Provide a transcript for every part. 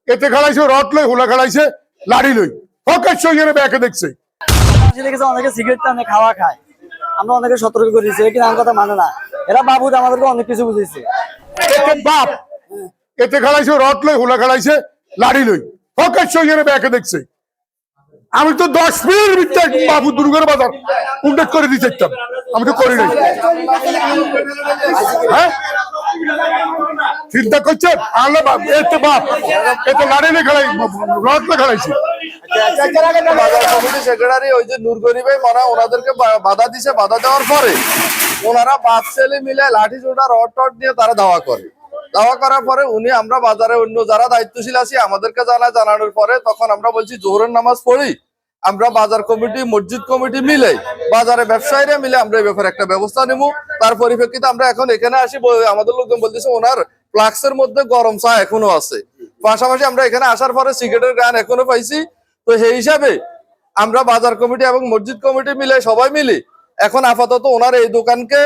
এতে খেলাইছে রড লই হুলা খেলাইছে লাড়ি লই ফকাশ হইয়ে ব্যাকে দেখছে অনেকে সিগারেট টানে খাওয়া খায় আমরা অনেকে সতর্ক করেছি কিন্তু আমার কথা মানে না এরা বাবুদ আমাদেরকে অনেক কিছু বুঝেছে এতে বাপ এতে খেলাইছে রড লই হুলা খেলাইছে লাড়ি লই ফকাশ হইয়ে ব্যাকে দেখছে আমি তো 10 মিনিটের ভিতরে বাবু দুর্গের বাজার উন্ডেট করে দিতে চাইতাম আমি তো করি নাই হ্যাঁ চিন্তা করছেন আল্লাহ বাপ এতে বাপ এতে লাড়ি লই খেলাই রড লই খেলাইছে কমিটি সেক্রেটারি ওই যে নূর গরিবে মনে ওনাদেরকে বাধা দিছে বাধা দেওয়ার পরে ওনারা বাপ ছেলে মিলে লাঠি চোটা রড টড নিয়ে তারা দাওয়া করে দাওয়া করার পরে উনি আমরা বাজারে অন্য যারা দায়িত্বশীল আছি আমাদেরকে জানানোর পরে তখন আমরা বলছি জোহরের নামাজ পড়ি আমরা বাজার কমিটি মসজিদ কমিটি মিলে বাজারে ব্যবসায়ীরা মিলে আমরা এই ব্যাপারে একটা ব্যবস্থা নেব তার পরিপ্রেক্ষিতে আমরা এখন এখানে আসি আমাদের লোকজন বলতেছে ওনার ফ্লাক্সের মধ্যে গরম চা এখনো আছে পাশাপাশি আমরা এখানে আসার পরে সিগারেটের গান এখনো পাইছি তো সেই হিসাবে আমরা বাজার কমিটি এবং মসজিদ কমিটি মিলে সবাই মিলে এখন আপাতত ওনার এই দোকানকে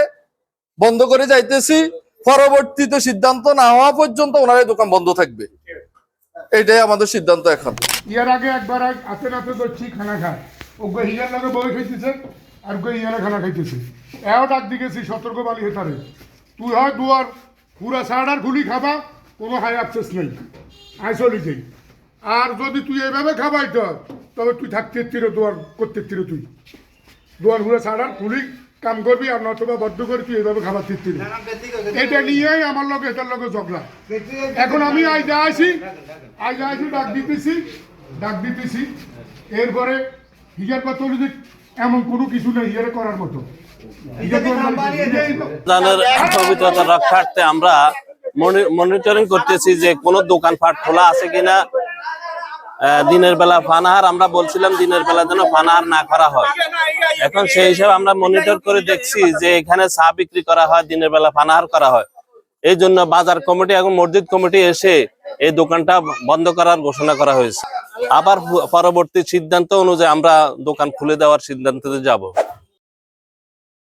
বন্ধ করে যাইতেছি পরবর্তীতে সিদ্ধান্ত না হওয়া পর্যন্ত ওনার এই দোকান বন্ধ থাকবে এটাই আমাদের সিদ্ধান্ত এখন ইয়ার আগে একবার হাতে নাতে ধরছি খানা খায় ওকে হিয়ার লাগে বই খাইতেছে আর ওকে ইয়ারে খানা খাইতেছে এও ডাক দিকেছি সতর্ক বালি হেতারে তুই হয় দুয়ার পুরা সাড়ার খুলি খাবা কোনো হাই অ্যাক্সেস নেই আই চলি যাই আর যদি তুই এইভাবে খাবাই তো তবে তুই থাকতে তিরো দুয়ার করতে তিরো তুই দুয়ার পুরা সাড়ার খুলি কাম করবি আর নতবা বদ্ধ করে তুই এইভাবে খাবার তিরতির এটা নিয়েই আমার লগে এটার লগে ঝগড়া এখন আমি আইজা আসি ডাক দিতেছি এরপরে হিজার কথা হলো যে এমন কোনো কিছু নেই হিয়ারে করার মতো পবিত্রতা রক্ষার্থে আমরা মনিটরিং করতেছি যে কোন দোকানপাট খোলা আছে কিনা দিনের বেলা পানাহার আমরা বলছিলাম দিনের বেলা যেন পানাহার না করা হয় এখন সেই হিসাবে আমরা মনিটর করে দেখছি যে এখানে চা বিক্রি করা হয় দিনের বেলা পানাহার করা হয় এই জন্য বাজার কমিটি এবং মসজিদ কমিটি এসে এই দোকানটা বন্ধ করার ঘোষণা করা হয়েছে আবার পরবর্তী সিদ্ধান্ত অনুযায়ী আমরা দোকান খুলে দেওয়ার সিদ্ধান্তে যাব।